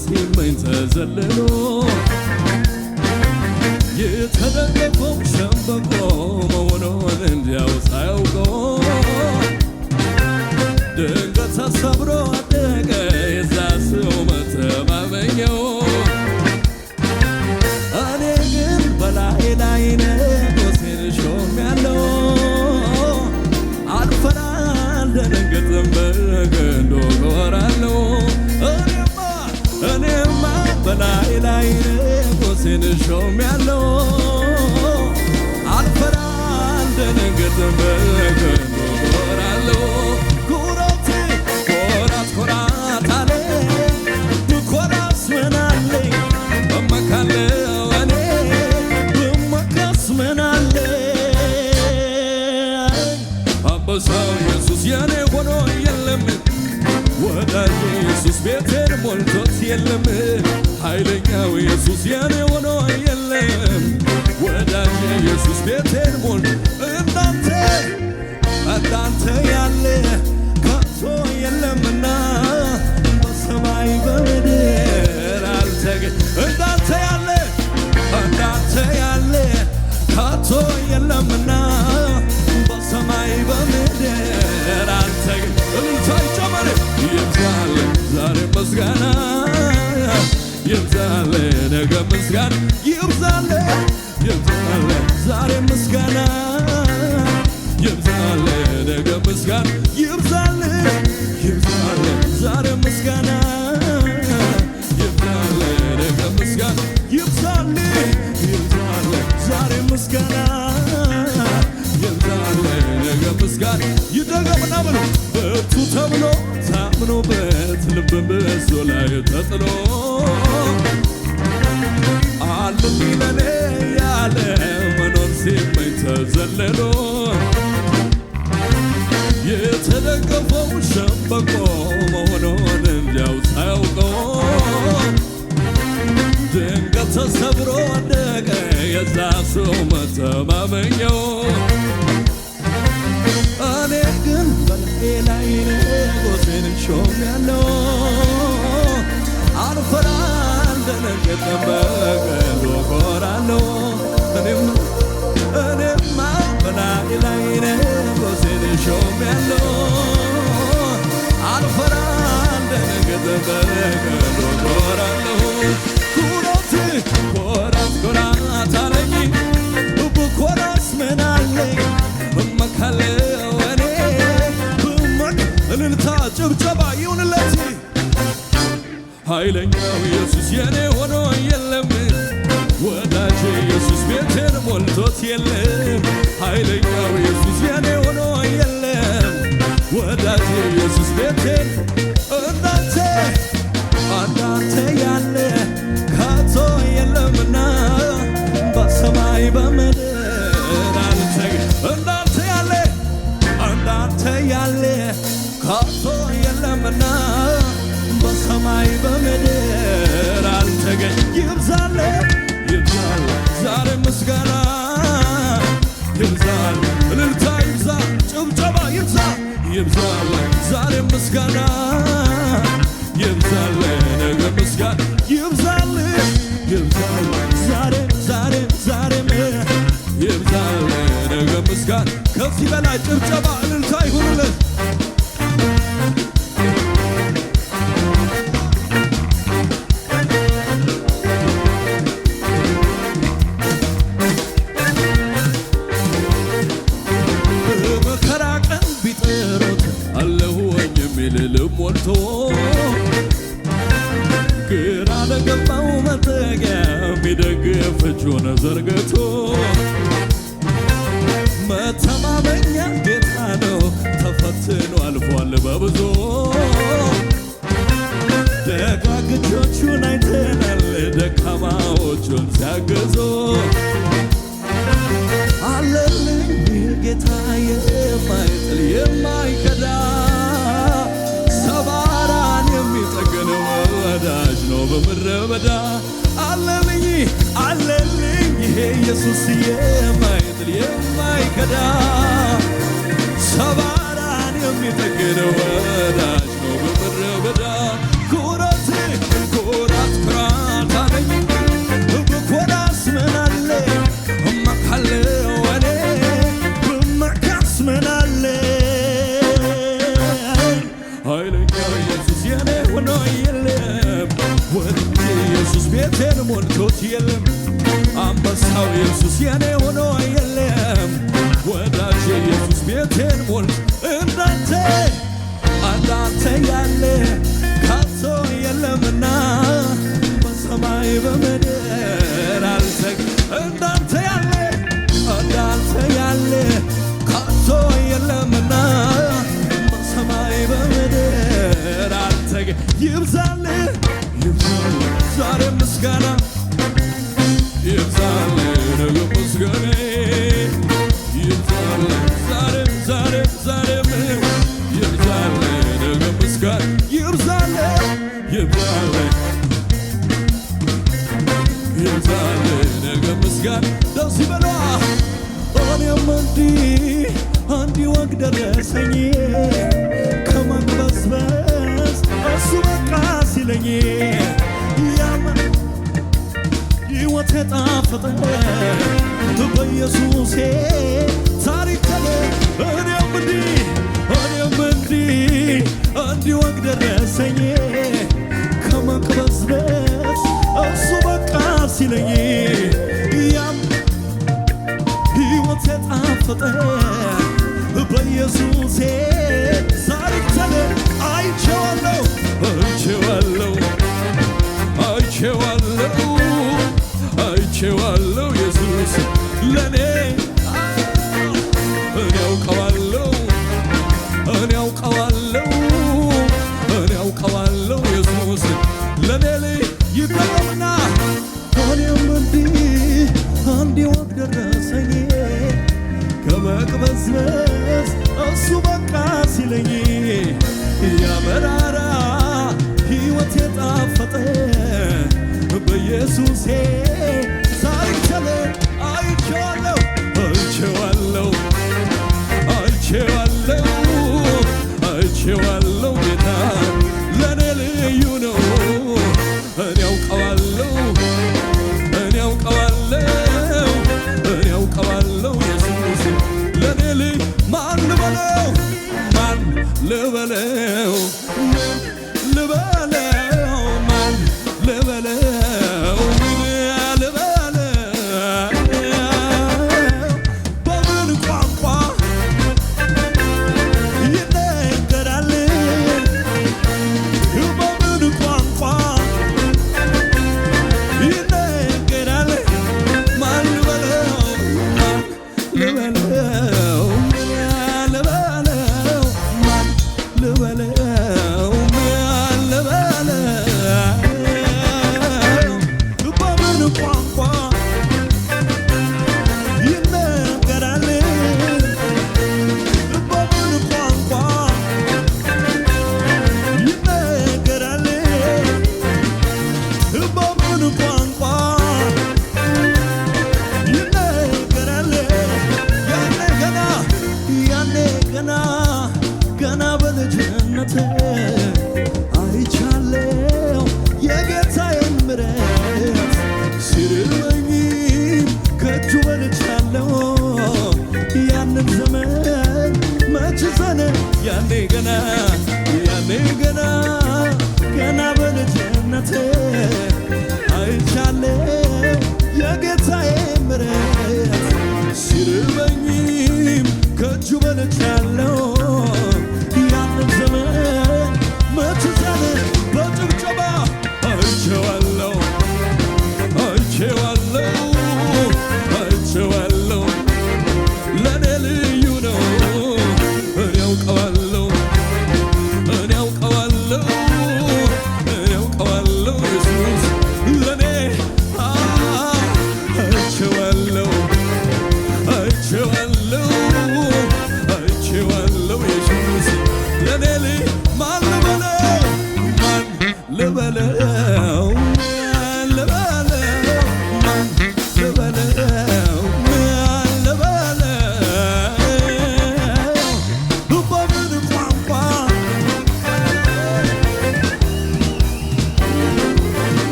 ሲመኝ ተዘልሎ የተደገፈው ሸምበቆ መሆኑን እንዲያው ሳያውቀው ድንገት ተሰብሮ ወደቀ የዛ ሰው መተማመኛው። እኔ ግን በላይ ላይ ንጉሴን ሾሜያለሁ አልፈራ አልደነግጥም በቀንዱ እኮራለሁ። እኔማ በላይ ላይ ንጉሴን ሾሜያለሁ አልፈራ አልደነግጥም በቀንዱ እኮራለሁ። ኩራቴ ኮራት አለኝ ብኮራስ ምን አለኝ እመካለሁ እኔ ብመካስ ምን አለኝ። አንበሳው ኢየሱስ የኔ ሆኖ የለም ወዳጄ ኢየሱስ ቤቴን ሞልቶት የለም ኃይለኛው ኢየሱስ የኔ ሆኖ የለም ወዳጄ ኢየሱስ ቤቴን ሞልቶ እንዳንተ ያለ ከቶ የለምና በሰማይ በምድር አልተገኘ እንዳንተ ያለ ከቶ የለምና በሰማይ በምድር አልተገኘ። እልልታ ይጨመር ይብዛል ዛሬ ምስጋና ይብዛል ነገ ምስጋና ይብዛል ዛሬ ምስጋና ይብዛል ነገ ምስጋና ይብዛል ዛሬ ምስጋና ይብዛል ነገ ምስጋና ይብዛል ዛሬ ምስጋና ይብዛል ነገ ምስጋና ይደገምና ብሎ በቱ ተብሎ ታምኖበት ልብን በሱ ላይ ተጥሎ አለኝ ለኔ ያለ መኖር ሲመኝ ተዘልሎ የተደገፈው ሸምበቆ መሆኑን እንዲያው ሳያውቀው ድንገት ተሰብሮ ወደቀ የዛ ሰው መተማመኛው። እኔ ግን በላይ ላይ ንጉሴን ሾሜያለሁ አልፈራ አልደነግጥም በቀንዱ እኮራለሁ። እኔማ በላይ ላይ ንጉሴን ሾሜያለሁ አልፈራ አልደነግጥም በቀንዱ እኮራለሁ። ኮራት አለኝ ብኮራስ ምን አለኝ እመካለሁ እኔ እልልታ ጭብጨባ ይሁንለት። ኃይለኛው ኢየሱስ የኔ ሆኖ የለም ወዳጄ ኢየሱስ ቤቴን ሞልቶት የለም ኃይለኛው ኢየሱስ የኔ ሆኖ የለም ወዳጄ ኢየሱስ ቤቴን እንዳንተ ያለ ከቶ የለምና በሰማይ በምድር አልተገኘ። እንዳንተ ያለ ከቶ የለምና በሰማይ በምድር አልተገኘ። ይብዛል ዛሬ ምስጋና ይብዛል እልልታ ይብዛ ጭብጨባ ይብዛል ዛሬ ምስጋና ይብዛል ነገ ምስጋና ይብዛል ዛሬም ይብዛል ነገ ምስጋና። ከዚህ በላይ ጭብጨባ እልልታ ይሁንለት። በመከራ ቀን ቢጠሩት አለሁኝ የሚል ልብ ሞልቶ ግራ ለገባው መጠጊያ የሚደግፍ እጁን ዘርግቶ መተማመኛ ጌታ ነው ተፈትኖ አልፏል በብዙ ደጋግ እጆቹን አይተናል ደካማዎቹን ሲያግዙ አለልኝ ጌታ የማይጥል የማይከዳ ሰባራን የሚጠግን ወዳጅ ነው በምድረ በዳ አለልኝ ይሄ ኢየሱስ የማይጥል የማይከዳ ሰባራን የሚጠግን ወዳጅ ነው በምድረ በዳ ኩራት ኢየሱስ ቤቴን ሞልቶት የለም አንበሳው ኢየሱስ የኔ ሆኖ የለም ወዳጄ ኢየሱስ ቤቴን ሞልቶ እንዳንተ ያለ ካቶ የለምና በሰማይ በምድር አልተገ እንዳንተ ያለ ካቶ የለምና በሰማይ በምድር አልተገ ይብዛል ዛሬ ምስጋና ይብዛል ነገ ምስጋና ይብዛል ዛሬ ይብዛል ነገ ምስጋና ይብዛል ነገ ምስጋና ደስ ይበላ እኔም እንዲህ ወግ ደረሰኝ ከመቅበዝበዝ እሱ በቃ ሲለኝ ሕይወቴ ጣፈጠ በኢየሱሴ ታሪክ ተለ እኔም እንዲህ ወግ ደረሰኝ ከመቅበዝበዝ እሱ በቃ ሲለኝ ሕይወቴ ጣፈጠ በኢየሱሴ ታሪክ ተለ አይቼዋለሁ ኢየሱስ ለኔ እኔ አውቀዋለሁ ኢየሱስ ለኔ ይደረምና እኔም እንዲህ ወግ ደረሰኝ ከመቅበዝበዝ እሱ በቃ ሲለኝ ያመራራ ሕይወቴ ጣፈጠ በኢየሱሴ ታሪክ ተለ አይቼዋለሁ ጌታ ለኔ ልዩ ነው እኔ አውቀዋለሁ ኢየሱስ ለኔ ማን ልበለው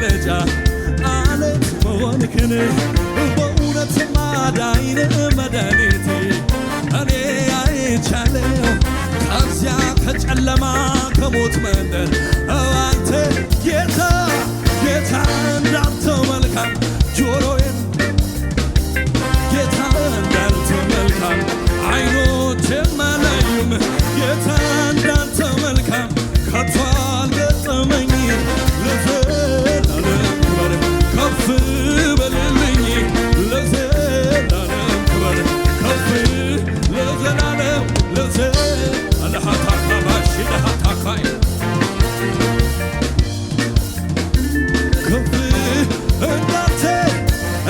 መገለጫ አለት መሆንክን በእውነት ማዳይን መድኃኒቴ እኔ አይቻለሁ ከዚያ ከጨለማ ከሞት መንደር አንተ ጌታ ጌታ እንዳንተ መልካም ጆሮዬን ጌታ እንዳንተ መልካም አይኖቼም አላዩም ጌታ እንዳንተ መልካም ከቶ አልገጠመኝም ለዘላለም ክበር ከፍ በልልኝ ለዘላለም ክበር ከፍ ለዘላለም ለዘላለም ከፍ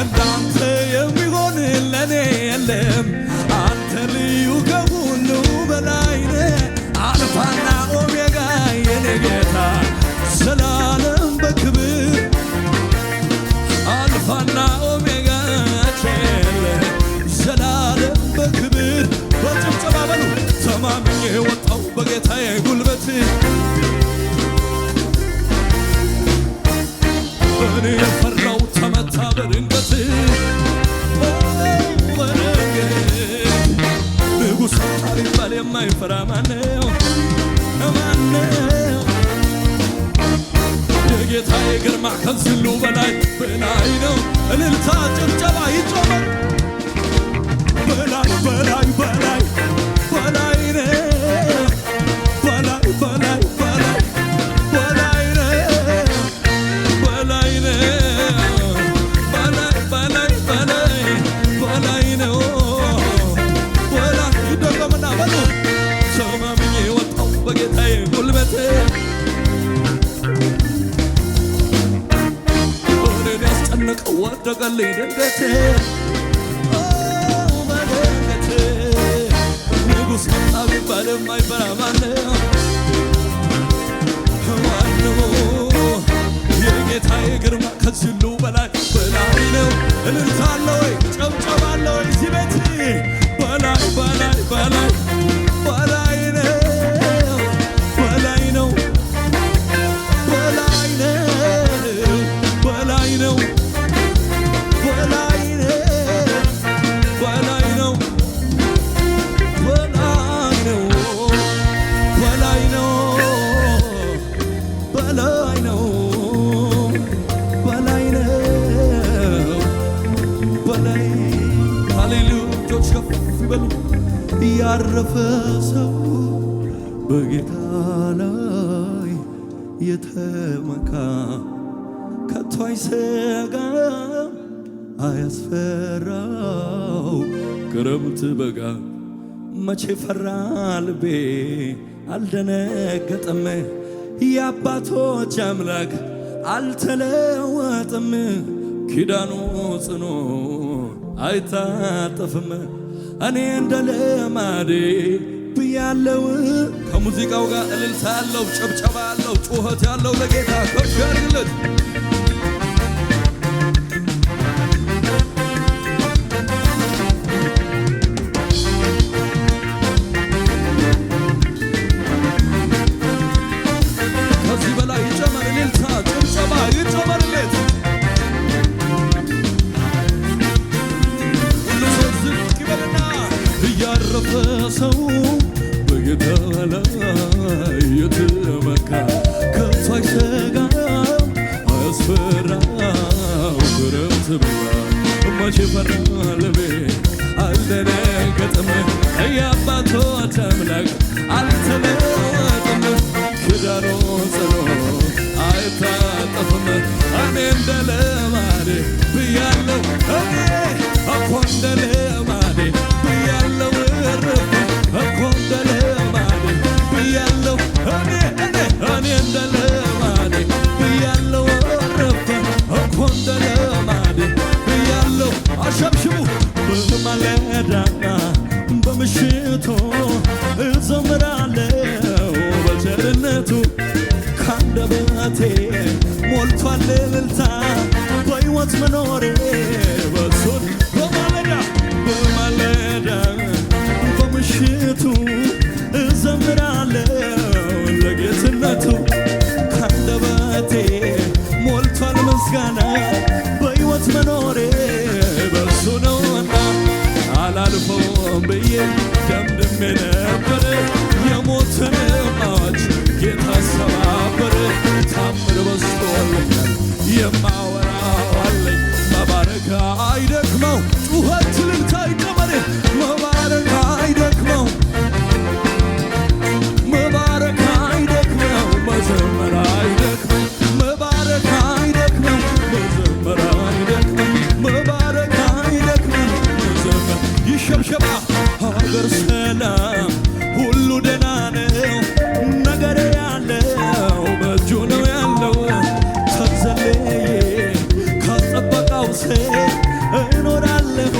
እንዳንተ የሚሆን ለኔ የለም አንተ ልዩ ከሁሉ በላይ ነህ አልፋና ኦሜጋ የኔ ጌታ ዘላለም በክብር አልፋና ኦሜጋ ዘላለም በክብር በጭብጨባ በሉ ተማምኜ ወጣው በጌታዬ ጉልበት እኔ የፈራው ተመታ በድንገት ንጉሥ ቢባል የማይፈራ ማነው ማነው የጌታዬ ግርማ ከዚህ ሁሉ በላይ በላይ ነው እልልታ ጭብጨባ ይጮመር በላይ በላይ በላይ በላይ ነው በላይ በላይ በላይ በላይ ነው በላይ ነው በላይ በላይ በላይ በላይ ነው በላይ ይደገምና በሉ ተማምኜ ወጣው በጌታዬ ጉልበት እኔን ያስጨነቀው ወደቀልኝ ድንገት በድንገት ንጉሥ መጣ ቢባል የማይፈራ ማነው ማነው የጌታዬ ግርማ ከዚህ ሁሉ በላይ በላይ ነው እልልታ አለ ወይ ጨብጨባ አለ ወይ እዚህ ቤት በላይ በላይ በላይ በላይ ነው በላይ ነው በላይ ነው በላይ ነው በላይ ነው በላይ ነው በላይ ነው በላይ ነው በላይ ነው በላይ ነው በላይ ሃሌሉያ እጆች ከፍ ይበሉ ያረፈ ሰው በጌታ ላይ የተመካ ከቶ አይሰጋም አያስፈራው ክረምት በጋ መቼ ፈራ ልቤ አልደነገጠም የአባቶች አምላክ አልተለወጠም ኪዳኑ ጽኑ አይታጠፍም እኔ እንደ ልማዴ ብያለው ከሙዚቃው ጋር እልልታ ያለው ጨብጨባ ያለው ጩኸት ያለው ለጌታ ከፍ ያድርግለት ከዚህ በላይ ይጨመር እልልታ ጨብጨባ ይጨመርለት ሁሉ ሰው ዝቅ ይበልና እያረፈ ሰው በጌታ ላይ የተመካ ከቶ አይሰጋም አያስፈራው ክረምት በጋ መቼ ፈራ ልቤ አልደነገጠም የአባቶች አምላክ አልተለወጠም ኪዳኑ ጽኑ አይታጠፍም እኔ እንደ ልማዴ ብያለው እኔ እኮ እንደ ልማዴ ብያለው እረፍ እኮ እንደ ልማዴ ብያለው እኔ እንደ ልማዴ ብያለው እረፍ እኮ እንደ ልማዴ ብያለው አሸብሽቡ በማለዳና በምሽቱ እዘምራለው በቸርነቱ ካንደበቴ ሞልቷል እልልታ በሕይወት መኖሬ በሱን በማለዳ በምሽቱ እዘምራለው ለጌትነቱ ካንደበቴ ሞልቷል ምስጋና በሕይወት መኖሬ በሱ ነውና አላልፈውም ብዬ ደምድሜ ነበር። የሞትን አዋጅ ጌታ ሰባበረ። ታምር በዝቶልኛል የማወራው አለኝ። መባረክ አይደክመው ጩኸት እልልታ ይጨመር። መባረክ አይደክመው መባረክ አይደክመው መዘመር አይደክመው መባረክ አይደክመው መዘመር አይደክመው መባረክ አይደክመው መዘመር ይሸብሸባ። ሀገር ሰላም ሁሉ ደህና ነው። ነገር ያለው በእጁ ነው ያለው። ተዘለየ ከጠበቃው ሴት እኖራለሁ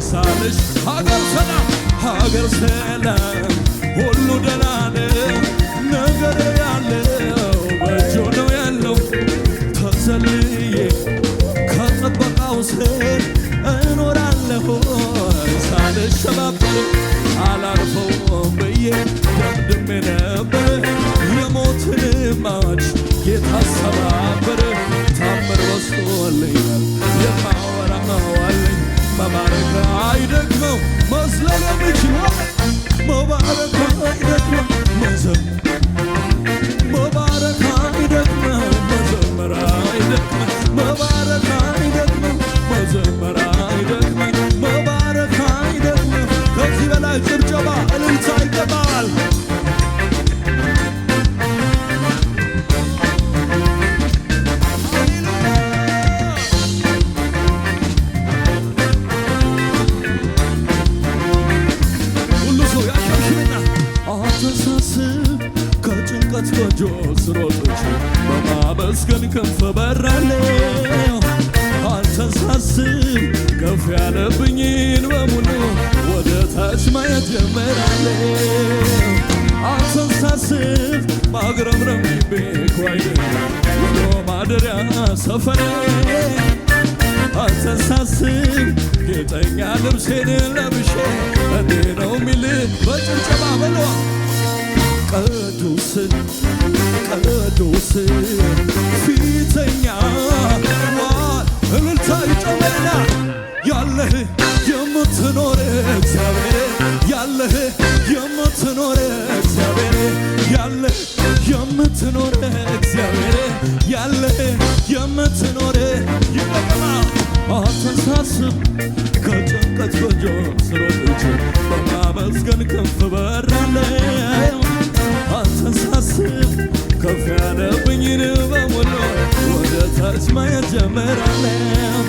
ሳልሽ ሀገር ሰላም ሀገር ሰላም ሁሉ ደህና ነው። ነገር ያለው በእጁ ነው ያለው። ተዘልዬ ከጠበቃው ሴት እኖራለሁ ሳልሸባበር አላልፈውም ብዬ ደምድሜ ነበር። የሞትን አዋጅ ጌታ ሰባበረ። ታምር በዝቶልኛል የማወራው አለኝ። መባረክ አይደክመው መዝለል የሚችለው መባረክ አይደክመው መባረክ አይደክመው መዘመር አይደክመው መባረክ አይደክመው መዘመር አይደክመው መባረክ አይደክመው። ከዚህ በላይ ጭብጨባ እልልታ ይገባል። ጎጆ ስሮጦች በማመስገን ክንፍ በራለሁ። አንተን ሳስብ ከፍ ያለብኝን በሙሉ ወደ ታች ማየት ጀምራለሁ። አንተን ሳስብ ማግረምረም ቤኩ አይደለም ወደ ማደሪያ ሰፈሬ። አንተን ሳስብ ጌጠኛ ልብሴን ለብሼ እንዴ ነው ሚል በጭብጨባ በለዋ ቅዱስ ቅዱስ ፊተኛ ዋል እልልታ ይጨመርና ያለህ የምትኖር እግዚአብሔር ያለህ የምትኖር እግዚአብሔር ያለህ የምትኖር እግዚአብሔር ያለህ የምትኖር ይበቀማ አንተን ሳስብ ከጭንቀት ጎጆ ስሮጦች በማመስገን ክንፍ በራለሁ። አንተን ሳስብ ከፍ ያለብኝን በሙሉ ወደ ታች ማየት ጀምራለሁ።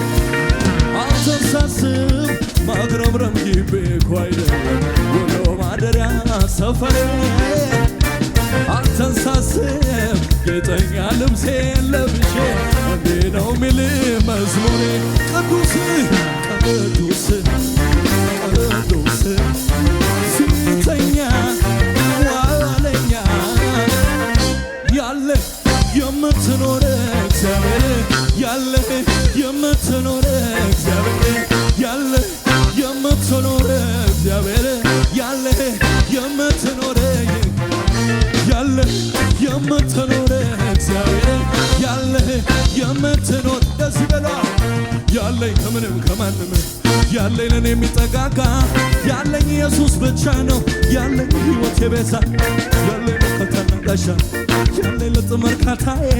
አንተን ሳስብ ማግረምረም ግቤ እኮ አይደለም ወደ ማደሪያ ሰፈሬ። አንተን ሳስብ ጌጠኛ ልብሴን ለብሼ እንዴ ነው ሚል መዝሙሬ ቅዱስ ቅዱስ ቅዱስ ፊተኛ ዋለኛ ያለህ የምትኖር እግዚአብሔር ያለህ የምትኖር እግዚአብሔር ያለህ የምትኖር እግዚአብሔር ያለህ የምትኖር ያለህ የምትኖር እግዚአብሔር ያለህ የምትኖር ደስ በላ ያለኝ ከምንም ከማንም ያለኝ ለኔ የሚጠጋጋ ያለኝ ኢየሱስ ብቻ ነው። ያለኝ ሕይወት የቤዛ ያለኝ መከታና ጋሻ ያለኝ ለጥመር ካታዬ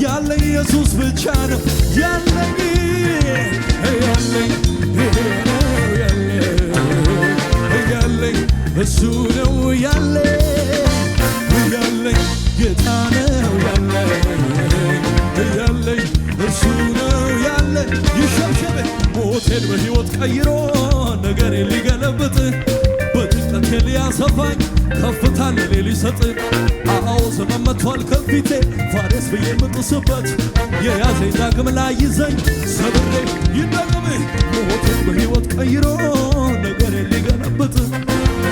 ያለኝ ኢየሱስ ብቻ ነው። ያለኝ ያለኝ እሱ ነው ያለኝ ጌታ ነው ያለኝ እሱ ነው ያለኝ ይሸብሸብ ሞቴን በሕይወት ቀይሮ ነገሬን ሊገለብጥ በጭንቀቴ ሊያሰፋኝ ከፍታን ለኔ ሊሰጥ አዎ ዘመን መጥቷል ከፊቴ ፋሬስ ብዬ የምጥስበት የያዘኝ ዳግም ላይ ይዘኝ ሰብሬ ይደገም ሞቴን በሕይወት ቀይሮ ነገሬን ሊገለብጥ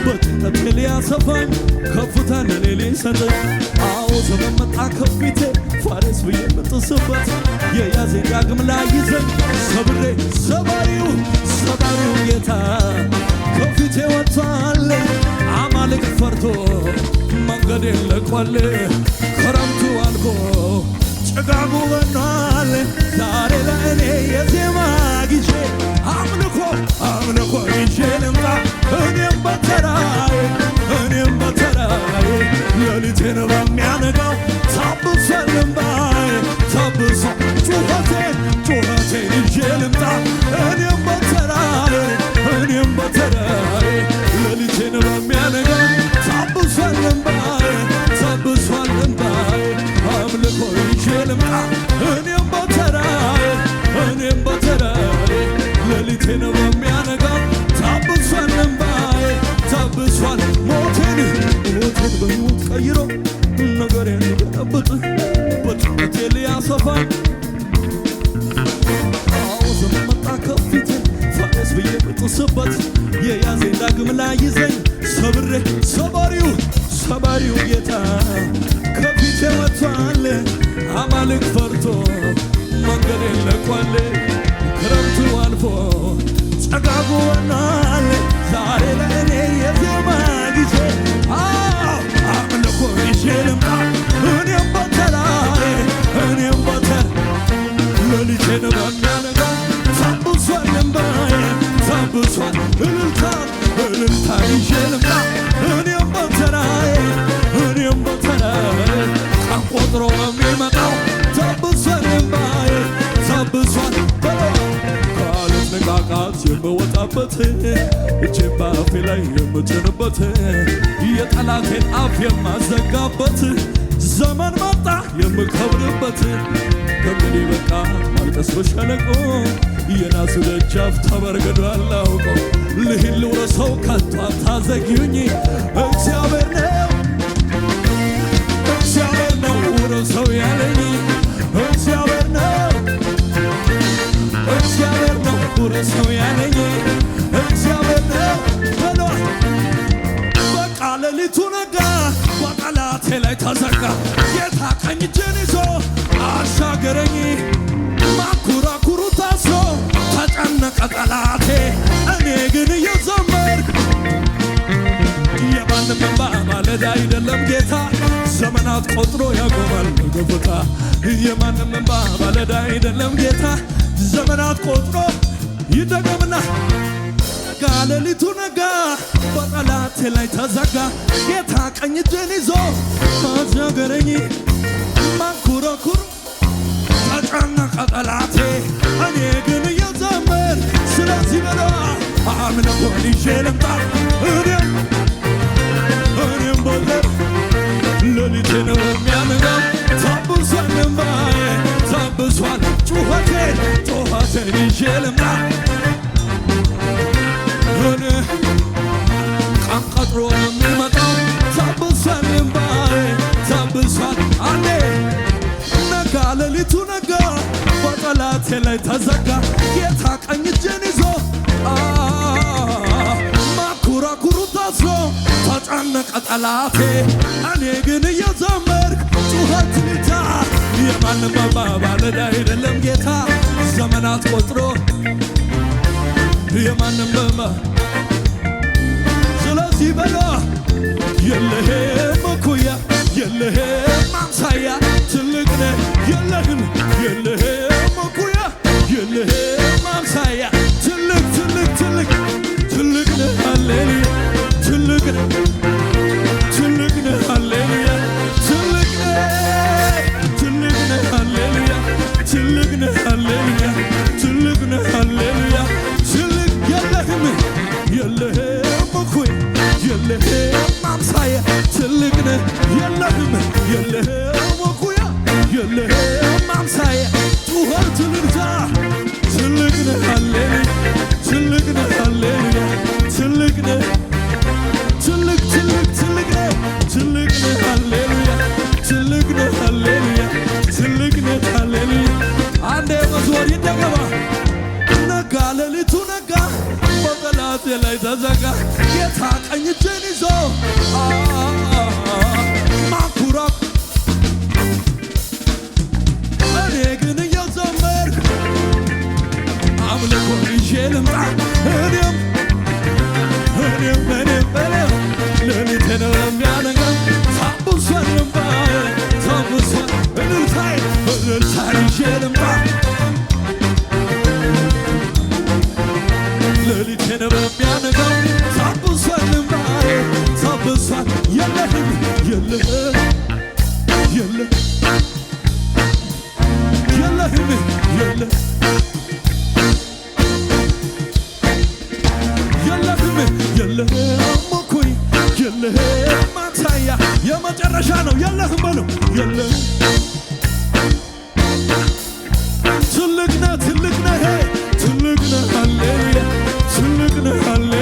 በጭንቀቴ ሊያሰፋኝ ከፍታን ለኔ ሊሰጥ አዎ ዘመን መጣ ከፊቴ ፋሬስ ብዬ የምጥስበት የያዘኝ ዳግም ላይ ይዘኝ ሰብሬ ሰባሪው ጌታ ከፊቴ ወጥቷል። አማልክ ፈርቶ መንገዴን ለቋል። ክረምቱ አልፎ ጭጋጉ በኗል። እኔም በተራዬ ሌሊቴን በሚያነጋው ታብሷል እንባዬ ታብሷል ሞቴን በሕይወት ቀይሮ ነገሬን ሊገለብጥ በጭንቀቴ ሊያሰፋኝ አዎ ዘመን መጣ ከፊቴ ፈረስ ብዬ ብጥስበት የያዘኝ ዳግም ላይ ይዘኝ ሰብሬ ሰባሪው ጌታ ከፊቴ ወጥቷል አማልክ ፈርቶ መንገዴን ለቋል ክረምቱ አልፎ ጸጋጉ ሆኗል ዛሬ ለእኔ የዜማ ጊዜ አምልኮ ይዤ ልምጣ እኔም በተራዬ ሌሊቴን በሚያነጋው ታብሷል እንባዬ ታብሷል እልልታ ይዤ ልምጣ እኔም በተራዬ ቀን ቆጥሮ በሚመጣው ታብሷል እንባዬ ታብሷል ከአለት ንቃቃት የምወጣበት እጄን በአፌ ላይ የምጭንበት የጠላቴን አፍ የማዘጋበት ዘመን መጣ የምከብርበት ከእንግዲህ በቃ ማልቀስ በሸለቆ የናሱ ደጃፍ ተበርግዷል አውቆ ልሂድ ልውረሰው ከቶ አታዘግዩኝ እግዚአብሔር ነው ውረሰው ያለኝ እግዚአብሔር ነው ውረሰው ያለኝ እግዚአብሔር ነው በሏ በቃ ሌሊቱ ነጋ በጠላቴ ላይ ተዘጋ ጌታ ቀኝ እጄን ይዞ አሻገረኝ ማኩራኩሩ ታስሮ ተጨነቀ ጠላቴ እኔ ግን እየዘመርኩ የማንም እንባ ማለዳ አይደለም ጌታ ዘመናት ቆጥሮ ያቆማል በገበታ የማንም እንባ ማለዳ አይደለም ጌታ ዘመናት ቆጥሮ ይደገምና ሌሊቱ ነጋ በጠላቴ ላይ ተዘጋ ጌታ ቀኝ እጄን ይዞ አሻገረኝ ማኩራኩሩ ተጨነቀ ጠላቴ እኔ ግን እየዘመር ስለዚህ በላ አምልኮን ይዤ ልምጣ እኔም በዘር ሌሊቴን በሚያነጋው ታብሷል እንባዬ ታብሷል ጩኸቴን ይዤ ልምጣ ቀን ቀጥሮ የሚመጣው ታብሷል እንባዬ ታብሷል አንዴ ነጋ ሌሊቱ ነጋ በጠላቴ ላይ ተዘጋ ጌታ ቀኝ እጄን ይዞ ማኩራኩሩ ታስሮ ተጨነቀ ጠላቴ እኔ ግን እየዘመርኩ ጩኸት ልታ የማንም እንባ ባለዕዳ አይደለም ጌታ ዘመናት ቆጥሮ የማንም እንባ ስለዚህ በላ የለህም እኩያ የለህም አምሳያ ትልቅ ነህ የለህም እኩያ የለህም አምሳያ ትልቅ ነህ ሃሌሉያ ትልቅ ነህ ሃሌሉያ ትልቅ ነህ ሃሌሉያ ትልቅ ነህ ሃሌሉያ ትልቅ ነህ ሃሌሉያ ትልቅ የለህም እኩያ የለህም አምሳያ ትልቅ ነህ የለህም እኩያ የለህም አምሳያ ጩኸት ልልታ ትልቅ ነህ ሃሌሉያ ትልቅ ነህ ሃሌሉያ ትልቅ ነህ ትልቅ ነህ ሃሌሉያ ትልቅ ነህ ሃሌሉያ ትልቅ ነህ ሃሌሉያ አንዴ መዝሙር ይደገማ ነጋ ሌሊቱ ነጋ በጠላቴ ላይ ተዘጋ ጌታ ቀኝ እጄን ይዞ ማኩራኩ እኔ ግን እየዘመርኩ አምልኮን ይዤ ልምጣ እኔም ሌሊቴን በሚያነጋው ታብሷል እንባዬ ታብሷል እልልታዬን ይዤ ልምጣ ሌሊቴን በሚያነጋው ታብሷል እንባዬ ታብሷል የለህም እኩይ የለህም ማሳያ የመጨረሻ ነው የለህም በለው ትልቅ ነህ ትልቅ ነህ ትልቅ ነህ ሃሌሉያ ትልቅ ነህ ሃሌሉያ